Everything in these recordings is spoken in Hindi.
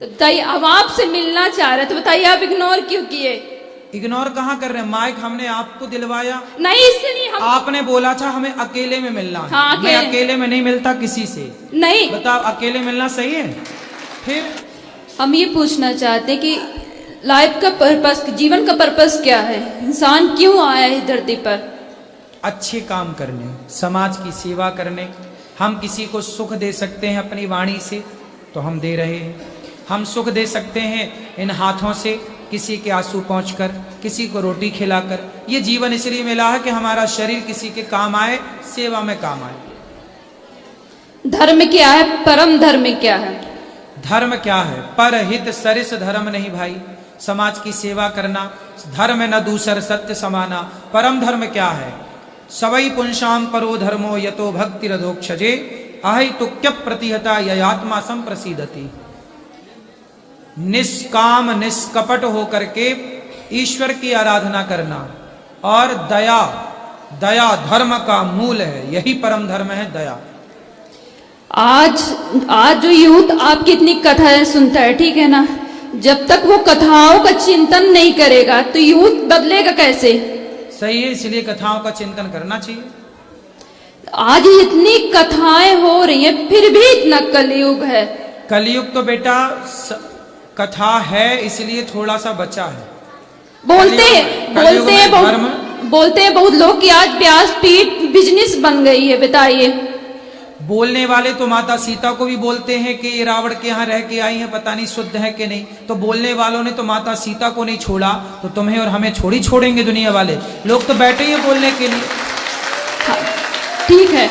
तो बताइए, हम आपसे मिलना चाह रहे, तो बताइए आप इग्नोर क्यों किए? इग्नोर कहाँ कर रहे हैं? माइक हमने आपको दिलवाया, नहीं, इससे नहीं हम आपने बोला था हमें अकेले में मिलना है। हाँ, मैं अकेले। अकेले में नहीं मिलता किसी से। नहीं, बताओ अकेले मिलना सही है? फिर हम ये पूछना चाहते हैं कि लाइफ का पर्पस, जीवन का पर्पस क्या है? इंसान क्यों आया है इस धरती पर? अच्छे काम करने, समाज की सेवा करने। हम किसी को सुख दे सकते हैं अपनी वाणी से तो हम दे रहे हैं। हम सुख दे सकते हैं इन हाथों से, किसी के आंसू पहुंचकर, किसी को रोटी खिलाकर। ये जीवन इसलिए मिला है कि हमारा शरीर किसी के काम आए, सेवा में काम आए। धर्म क्या है? परम धर्म क्या है? धर्म क्या है? परहित सरिस धर्म नहीं भाई। समाज की सेवा करना धर्म न दूसर सत्य समाना। परम धर्म क्या है? सवै पुंसाम परो धर्मो यतो भक्ति रधोक्षजे अहितुक्य प्रतिहता ययात्मा संप्रसीदति। निष्काम निष्कपट होकर के ईश्वर की आराधना करना और दया, दया धर्म का मूल है। यही परम धर्म है, दया। आज जो यूथ आपकी इतनी कथाएं सुनता है, ठीक है ना, जब तक वो कथाओं का चिंतन नहीं करेगा तो यूथ बदलेगा कैसे? सही है, इसलिए कथाओं का चिंतन करना चाहिए। आज इतनी कथाएं हो रही हैं, फिर भी इतना कलयुग है। कलयुग तो बेटा कथा है, इसलिए थोड़ा सा बचा है। बोलते हैं बहुत लोग कि आज व्यासपीठ बिजनेस बन गई है। बताइए, बोलने वाले तो माता सीता को भी बोलते हैं कि ये रावण के यहाँ रह के आई हैं, पता नहीं शुद्ध है कि नहीं। तो बोलने वालों ने तो माता सीता को नहीं छोड़ा, तो तुम्हें और हमें छोड़ी छोड़ेंगे दुनिया वाले लोग? तो बैठे ही बोलने के लिए। हाँ, ठीक है,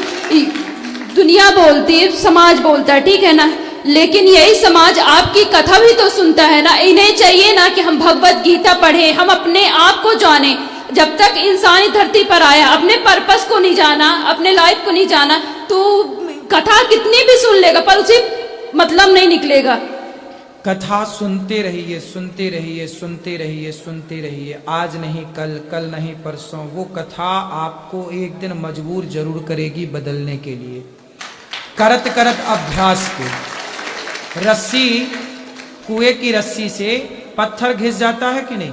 दुनिया बोलती है, समाज बोलता है, ठीक है ना, लेकिन यही समाज आपकी कथा भी तो सुनता है ना। इन्हें चाहिए ना कि हम भगवत गीता पढ़े, हम अपने आप को जाने। जब तक इंसान इस धरती पर आया, अपने पर्पस को नहीं जाना, अपने लाइफ को नहीं जाना, तो कथा कितनी भी सुन लेगा पर उसे मतलब नहीं निकलेगा। कथा सुनते रहिए, सुनते रहिए, सुनते रहिए, सुनते रहिए। आज नहीं कल, कल नहीं परसों, वो कथा आपको एक दिन मजबूर जरूर करेगी बदलने के लिए। करत करत अभ्यास के। रस्सी, कुएं की रस्सी से पत्थर घिस जाता है कि नहीं?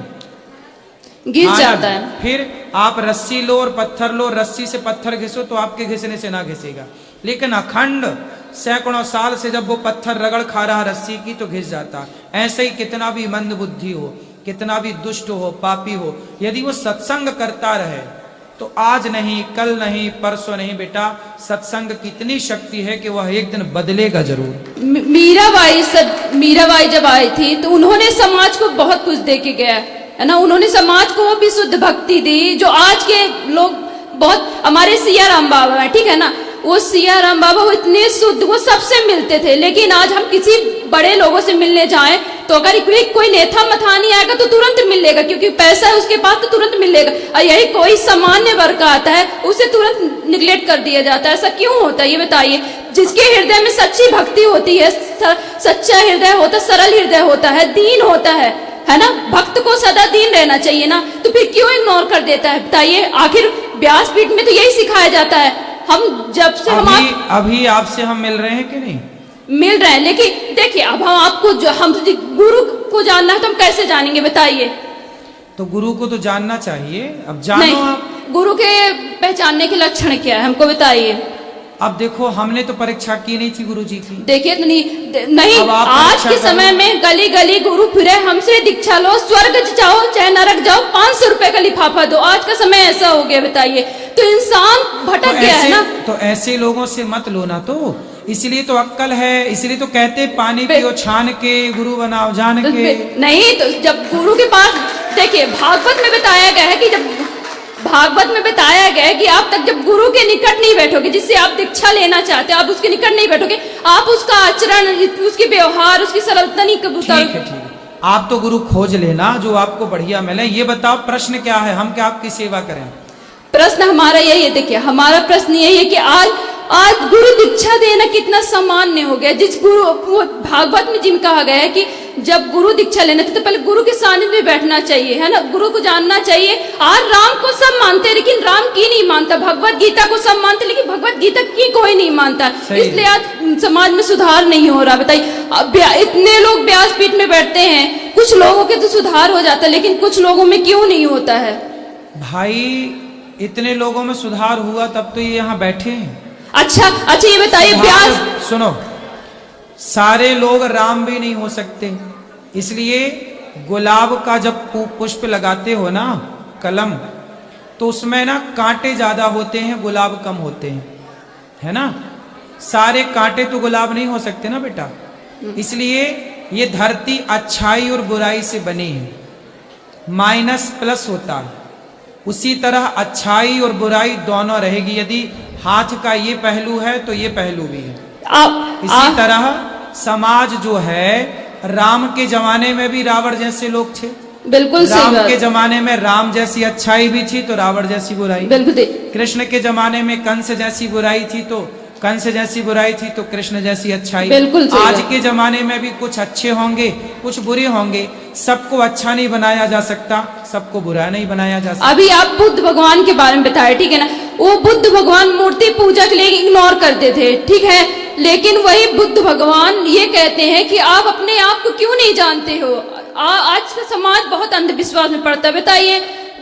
घिस जाता है। फिर आप रस्सी लो और पत्थर लो, रस्सी से पत्थर घिसो तो आपके घिसने से ना घिसेगा। लेकिन अखंड सैकड़ों साल से जब वो पत्थर रगड़ खा रहा रस्सी की तो घिस जाता। ऐसे ही कितना भी मंद बुद्धि हो, कितना भी दुष्ट हो, पापी हो, यदि वो सत्संग करता रहे तो आज नहीं कल नहीं परसों नहीं बेटा, सत्संग की इतनी शक्ति है कि वह एक दिन बदलेगा जरूर। मीराबाई जब आई थी तो उन्होंने समाज को बहुत कुछ दे के गया है ना। उन्होंने समाज को भी शुद्ध भक्ति दी, जो आज के लोग बहुत, हमारे सिया राम बाबा है, ठीक है ना, वो सिया राम बाबा वो इतने शुद्ध, वो सबसे मिलते थे। लेकिन आज हम किसी बड़े लोगों से मिलने जाएं तो अगर कोई नेता मथानी आएगा तो तुरंत मिलेगा, क्योंकि पैसा है उसके पास तो तुरंत मिलेगा। और यही कोई सामान्य वर्ग का आता है उसे तुरंत निगलेक्ट कर दिया जाता है। ऐसा क्यों होता है ये बताइए? जिसके हृदय में सच्ची भक्ति होती है, सच्चा हृदय होता, सरल हृदय होता है, दीन होता है ना, भक्त को सदा दीन रहना चाहिए ना, तो फिर क्यों इग्नोर कर देता है? बताइए, आखिर व्यासपीठ में तो यही सिखाया जाता है। हम जब से अभी आपसे हम मिल रहे हैं कि नहीं? मिल रहे हैं, लेकिन देखिए अब हम गुरु को जानना है तो हम कैसे जानेंगे? बताइए। तो गुरु को तो जानना चाहिए, अब जानो आप। गुरु के पहचानने के लक्षण क्या है हमको बताइए। अब देखो, हमने तो परीक्षा की नहीं थी गुरु जी की। देखिए नहीं, आज के समय में गली गली गुरु फिरे, हमसे दीक्षा लो, स्वर्ग जाओ चाहे नरक जाओ, 500 रुपए का लिफाफा दो। आज का समय ऐसा हो गया, बताइए। तो इंसान भटक गया है ना। तो ऐसे लोगों से मत लो ना, तो इसलिए तो अक्कल है, इसलिए तो कहते पानी पियो छान के, गुरु बनाओ जान के। नहीं, तो जब गुरु के पास, देखिए भागवत में बताया गया है कि आप तक जब गुरु के निकट नहीं बैठोगे, जिससे आप दीक्षा लेना चाहते हो, आप उसके निकट नहीं बैठोगे, आप उसका आचरण, उसके व्यवहार, उसकी सरलता नहीं कबूतर। ठीक है, आप तो गुरु खोज लेना जो आपको बढ़िया मिले। ये बताओ प्रश्न क्या है, हम क्या आपकी सेवा करें? प्रश्न हमारा यही है, देखिए हमारा प्रश्न यही है कि आज गुरु दीक्षा देना कितना सामान्य हो गया। जिस गुरु, वो भागवत में जिन कहा गया है कि जब गुरु दीक्षा लेना था तो पहले गुरु के सानिध्य में बैठना चाहिए, है ना, गुरु को जानना चाहिए। आज राम को सब मानते हैं लेकिन राम की नहीं मानता, भगवत गीता को सब मानते लेकिन भगवत गीता की कोई नहीं मानता, इसलिए आज समाज में सुधार नहीं हो रहा। बताइए, इतने लोग व्यासपीठ में बैठते हैं, कुछ लोगों के तो सुधार हो जाता है लेकिन कुछ लोगों में क्यों नहीं होता है? भाई इतने लोगों में सुधार हुआ तब तो ये यहाँ बैठे हैं। अच्छा, ये बताइए, व्यास, सुनो, सारे लोग राम भी नहीं हो सकते, इसलिए गुलाब का जब पुष्प लगाते हो ना, कलम, तो उसमें ना कांटे ज्यादा होते हैं, गुलाब कम होते हैं, है ना। सारे कांटे तो गुलाब नहीं हो सकते ना बेटा, इसलिए ये धरती अच्छाई और बुराई से बनी है, माइनस प्लस होता है। उसी तरह अच्छाई और बुराई दोनों रहेगी, यदि हाथ का ये पहलू है तो ये पहलू भी है। इसी तरह समाज जो है, राम के जमाने में भी रावण जैसे लोग थे, बिल्कुल राम के जमाने में राम जैसी अच्छाई भी थी तो रावण जैसी बुराई, बिल्कुल। कृष्ण के जमाने में कंस जैसी बुराई थी तो कंस जैसी बुराई थी तो कृष्ण जैसी अच्छाई। बिल्कुल आज के जमाने में भी कुछ अच्छे होंगे कुछ बुरे होंगे, सबको अच्छा नहीं बनाया जा सकता, सबको बुरा नहीं बनाया जा सकता। अभी आप बुद्ध भगवान के बारे में बताए, ठीक है ना, वो बुद्ध भगवान मूर्ति पूजा के लिए इग्नोर करते थे, ठीक है, लेकिन वही बुद्ध भगवान ये कहते हैं कि आप अपने आप को क्यों नहीं जानते हो। आज का समाज बहुत अंधविश्वास में पड़ता है। बताइए,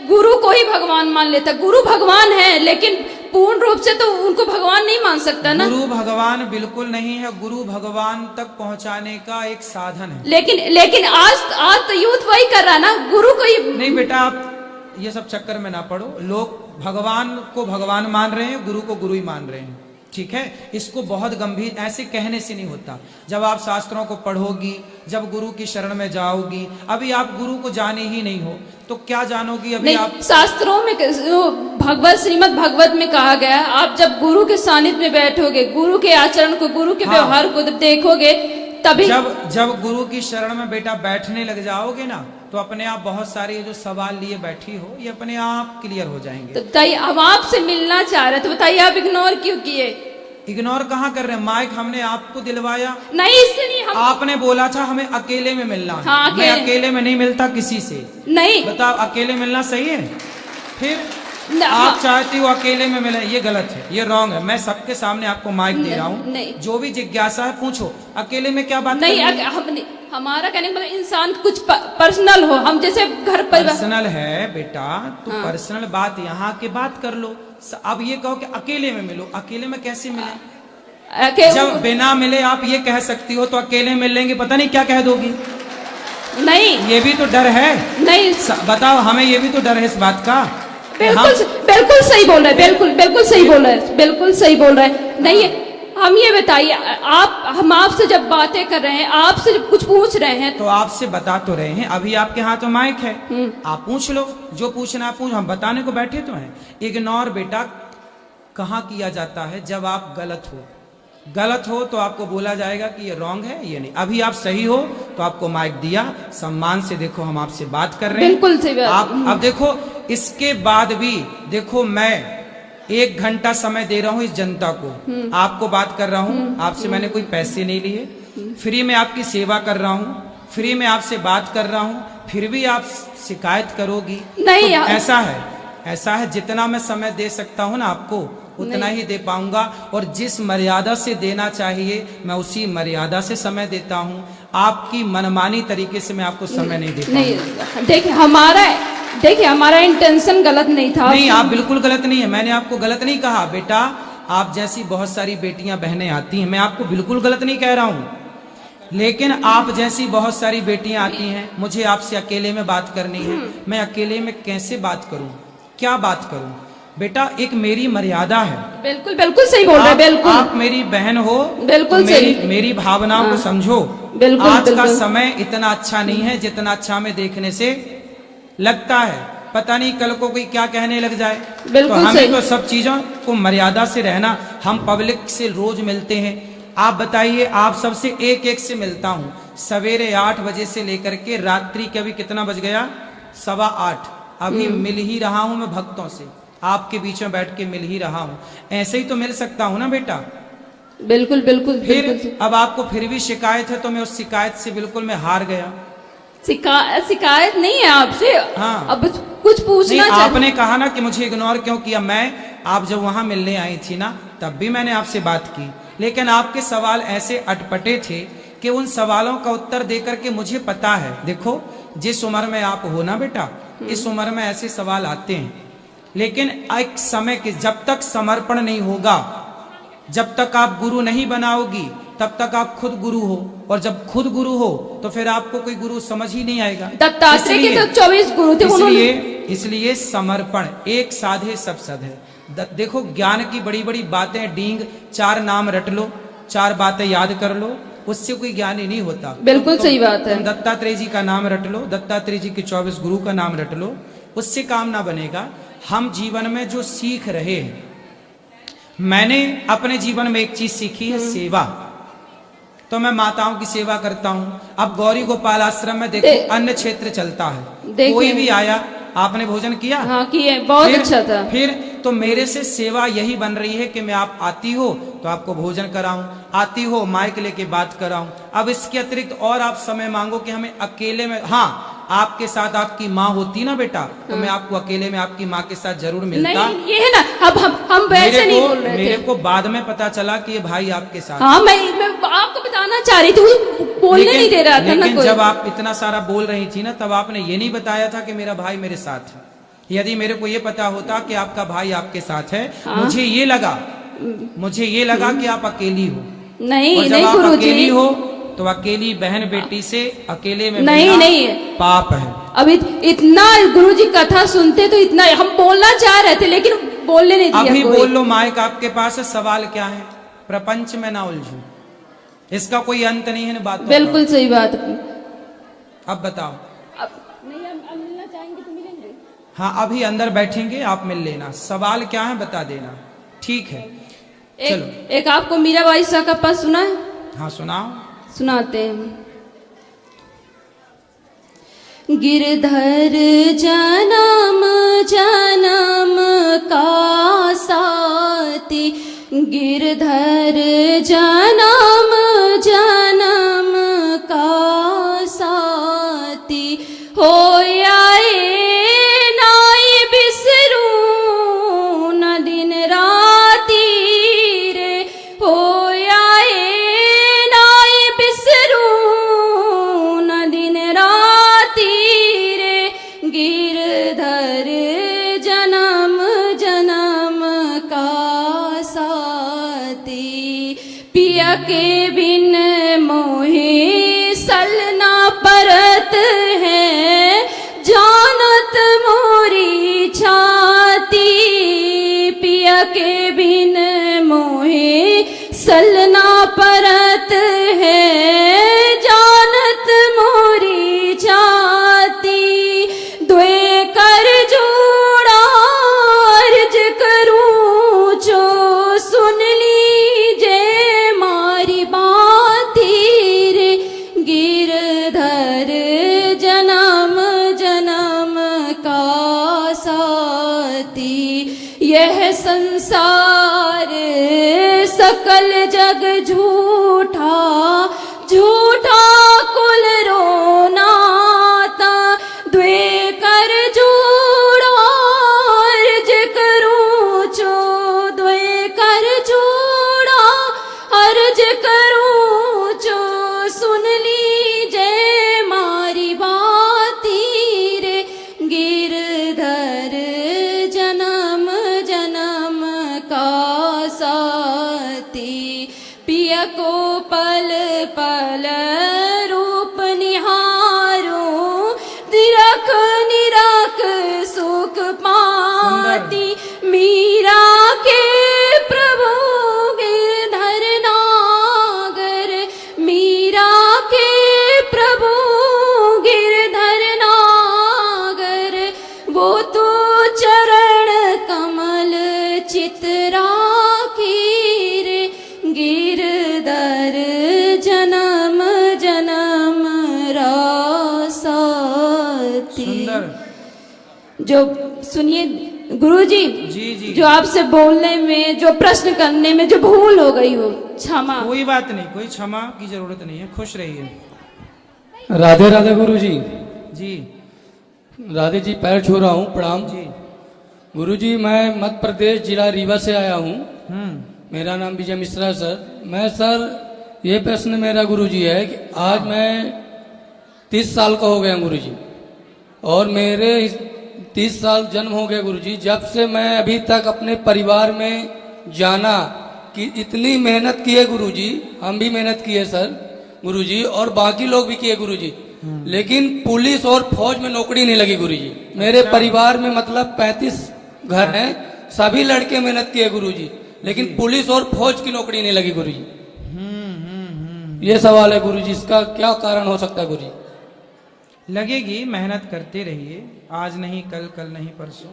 गुरु को ही भगवान मान लेता, गुरु भगवान है लेकिन पूर्ण रूप से तो उनको भगवान नहीं मान सकता ना। गुरु भगवान बिल्कुल नहीं है, गुरु भगवान तक पहुंचाने का एक साधन है। लेकिन आज तो यूथ वही कर रहा है ना, गुरु को ही नहीं बेटा, आप ये सब चक्कर में ना पड़ो। लोग भगवान को भगवान मान रहे हैं, गुरु को गुरु ही मान रहे हैं, ठीक है। इसको बहुत गंभीर, ऐसे कहने से नहीं होता। जब आप शास्त्रों को पढ़ोगी, जब गुरु की शरण में जाओगी, अभी आप गुरु को जाने ही नहीं हो तो क्या जानोगी? अभी नहीं, आप शास्त्रों में भगवत श्रीमद् भागवत में कहा गया, आप जब गुरु के सानिध्य में बैठोगे, गुरु के आचरण को, गुरु के व्यवहार को जब देखोगे, तभी जब गुरु की शरण में बेटा बैठने लग जाओगे ना, तो अपने आप बहुत सारे जो सवाल लिए बैठी हो ये अपने आप क्लियर हो जाएंगे। तो बताइए, हम आपसे मिलना चाह रहे, तो बताइए आप इग्नोर क्यों किए? इग्नोर कहाँ कर रहे हैं? माइक हमने आपको दिलवाया नहीं, इससे नहीं, आपने बोला था हमें अकेले में मिलना है। हाँ, मैं अकेले में नहीं मिलता किसी से। नहीं, बताओ, अकेले मिलना सही है? फिर आप चाहती हो अकेले में मिले, ये गलत है, ये रॉन्ग है। मैं सबके सामने आपको माइक दे रहा हूँ, जो भी जिज्ञासा है पूछो। अकेले में क्या बात नहीं, हमारा कहने मतलब इंसान कुछ पर्सनल हो, हम जैसे घर पर पर्सनल है बेटा, तो पर्सनल बात यहाँ के बात कर लो। अब ये कहो कि अकेले में मिलो, अकेले में कैसे मिले? जब बिना मिले आप ये कह सकती हो तो अकेले मिल लेंगे, पता नहीं क्या कह दोगी। नहीं, ये भी तो डर है। नहीं, बताओ, हमें ये भी तो डर है इस बात का। बिल्कुल सही बोल रहे, बिल्कुल सही बोल रहे, बिल्कुल सही बोल रहे। नहीं, हम ये बताइए, हम आपसे जब बातें कर रहे हैं, आपसे जब कुछ पूछ रहे हैं, तो आपसे बता तो रहे हैं। अभी आपके हाथ में माइक है, आप पूछ लो, जो पूछना पूछ, हम बताने को बैठे तो हैं। इग्नोर बेटा कहाँ किया जाता है? जब आप गलत हो तो आपको बोला जाएगा कि ये रॉन्ग है, ये नहीं। अभी आप सही हो तो आपको माइक दिया, सम्मान से देखो हम आपसे बात कर रहे हैं, बिल्कुल सही बात। आप अब देखो, इसके बाद भी देखो, मैं 1 घंटा समय दे रहा हूँ इस जनता को, आपको बात कर रहा हूँ, आपसे मैंने कोई पैसे नहीं लिए, फ्री में आपकी सेवा कर रहा हूँ, फ्री में आपसे बात कर रहा हूँ, फिर भी आप शिकायत करोगी। नहीं, तो ऐसा है जितना मैं समय दे सकता हूँ ना आपको, उतना ही दे पाऊंगा, और जिस मर्यादा से देना चाहिए मैं उसी मर्यादा से समय देता हूँ। आपकी मनमानी तरीके से मैं आपको समय नहीं दे पाऊंगा। देखिए, हमारा इंटेंशन गलत नहीं था। नहीं, आप बिल्कुल गलत नहीं है, मैंने आपको गलत नहीं कहा बेटा। आप जैसी बहुत सारी बेटियां बहनें आती हैं, मैं आपको बिल्कुल गलत नहीं कह रहा हूँ, लेकिन आप जैसी बहुत सारी बेटियां आती हैं, मुझे आपसे अकेले में बात करनी है, मैं अकेले में कैसे बात करूं, क्या बात करूं? बेटा, एक मेरी मर्यादा है। बिल्कुल सही बोल रहे हैं, बिल्कुल। आप मेरी बहन हो, बिल्कुल तो मेरी भावनाओं को समझो। आज का समय इतना अच्छा नहीं है जितना अच्छा में देखने से लगता है। पता नहीं कल को कोई क्या कहने लग जाए। तो हमें तो सब चीजों को मर्यादा से रहना। हम पब्लिक से रोज मिलते हैं, आप बताइए, आप सबसे एक से मिलता हूँ, सवेरे 8 बजे से लेकर के रात्रि के, अभी कितना बज गया, 7:15, अभी मिल ही रहा हूं मैं भक्तों से, आपके बीच में बैठ के मिल ही रहा हूं। ऐसे ही तो मिल सकता हूं ना बेटा, बिल्कुल बिल्कुल फिर बिल्कुल। अब आपको फिर भी शिकायत है, तो मैं उस शिकायत से बिल्कुल मैं हार गया। शिकायत नहीं है आपसे। हाँ। अब कुछ नहीं, पूछना आपने कहा ना कि मुझे इग्नोर क्यों किया। आप जब वहां मिलने आई थी ना, तब भी मैंने आपसे बात की, लेकिन आपके सवाल ऐसे अटपटे थे कि उन सवालों का उत्तर देकर के मुझे पता है, देखो जिस उम्र में आप हो ना बेटा, इस उम्र में ऐसे सवाल आते हैं, लेकिन एक समय के जब तक समर्पण नहीं होगा, जब तक आप गुरु नहीं बनाओगी, तब तक आप खुद गुरु हो, और जब खुद गुरु हो तो फिर आपको कोई गुरु समझ ही नहीं आएगा। दत्तात्रेय के तो 24 गुरु थे, उन्होंने इसलिए समर्पण, एक साधे सब सधे। देखो ज्ञान की बड़ी बड़ी बातें, डींग 4 नाम रट लो, 4 बातें याद कर लो, उससे कोई ज्ञान ही नहीं होता। बिल्कुल सही बात है। तुम दत्तात्रेय जी का नाम रट लो, दत्तात्रेय जी के 24 गुरु का नाम रट लो, उससे काम ना बनेगा। हम जीवन में जो सीख रहे हैं, मैंने अपने जीवन में एक चीज सीखी है, सेवा। तो मैं माताओं की सेवा करता हूं। अब गौरी गोपाल आश्रम में देखो अन्य क्षेत्र चलता है, कोई भी आया, आपने भोजन किया? हाँ किए, बहुत अच्छा था। फिर तो मेरे से सेवा यही बन रही है कि मैं, आप आती हो तो आपको भोजन कराऊं, आती हो माइक लेके बात कराऊं। अब इसके अतिरिक्त और आप समय मांगो कि हमें अकेले में, हाँ आपके साथ आपकी माँ होती ना बेटा, तो मैं आपको अकेले में आपकी माँ के साथ जरूर मिलता। नहीं ये है ना, अब हम वैसे नहीं बोल रहे थे। मेरे को बाद में पता चला कि ये भाई आपके साथ। हाँ मैं आपको बताना चाह रही थी, बोलने नहीं दे रहा था ना लेकिन कोई। जब आप इतना सारा बोल रही थी ना, तब आपने ये नहीं बताया था कि मेरा भाई मेरे साथ है। यदि मेरे को ये पता होता कि आपका भाई आपके साथ है, हाँ? मुझे ये लगा कि आप अकेली हो। नहीं और जब नहीं आप गुरुजी, अकेली हो तो अकेली बहन बेटी से अकेले में नहीं मिलना नहीं पाप है। अब इतना गुरुजी कथा सुनते तो इतना हम बोलना चाह रहे थे, लेकिन बोलने नहीं दिया अभी कोई। बोल लो, माइक आपके पास है, सवाल क्या है? प्रपंच में ना उलझो, इसका कोई अंत नहीं है ना बात। बिल्कुल सही बात। अब बताओ। अब नहीं, हम मिलना चाहेंगे तो मिलेंगे। हाँ अभी अंदर बैठेंगे, आप मिल लेना, सवाल क्या है बता देना, ठीक है? चलो एक आपको मीराबाई शाह का पद सुना है? हाँ सुनाओ। सुनाते हैं। गिरधर जन्म जन्म का साथी, गिरधर जन्म जन्म का साथी, हो आए नाई बिसरू न दिन राती रे, हो आए नाई बिसरू न दिन राती रे, गिरधर जन्म जन्म का साथी, पिया के बिन मोहे सलना परत है, जानत मोरी छाती, पिया के बिन मोहे सलना परत है, जानत मोरी छाती, द्वे कर जोड़ा अर्ज करूं जो सुन लीजे मारी बाती रे, गिरधर जन्म जन्म का साथी, यह संसार सकल जग झूठा, झूठा कुल रोनाता, द्वे कर जोड़ो अर्ज करूं जो, द्वे कर जोड़ा अर्ज करूं जो, सुन लीजे मारी बाती रे, गिरधर जन्म जन्म का साथी, पिया को पल पल रूप निहारो, निरख निरख सुख पाती, मीरा के प्रभु गिरधर नागर, मीरा के प्रभु गिरधर नागर, वो तो चरण कमल चित्रा की रे, गिरधर जन्म जन्म रासाती। सुंदर। जो सुनिए गुरुजी जी जी जो आपसे बोलने में, जो प्रश्न करने में जो भूल हो गई हो, क्षमा। कोई बात नहीं, कोई क्षमा की जरूरत नहीं है, खुश रहिए। राधे राधे गुरु जी। जी राधे जी, पैर छू रहा हूँ, प्रणाम। जी गुरु जी, मैं मध्य प्रदेश जिला रीवा से आया हूँ। हम्म मेरा नाम विजय मिश्रा है सर। मैं सर, ये प्रश्न मेरा गुरु जी है कि आज मैं 30 साल का हो गया गुरु जी, और मेरे 30 साल जन्म हो गया गुरु जी। जब से मैं अभी तक अपने परिवार में जाना कि इतनी मेहनत की है गुरु जी, हम भी मेहनत किए सर गुरु जी, और बाकी लोग भी किए गुरु जी, लेकिन पुलिस और फौज में नौकरी नहीं लगी गुरु जी। मेरे परिवार में मतलब 35 घर हैं, सभी लड़के मेहनत किए गुरु जी, लेकिन पुलिस और फौज की नौकरी नहीं लगी गुरु जी। ये सवाल है गुरु जी, इसका क्या कारण हो सकता है गुरु जी? लगेगी, मेहनत करते रहिए, आज नहीं कल, कल नहीं परसों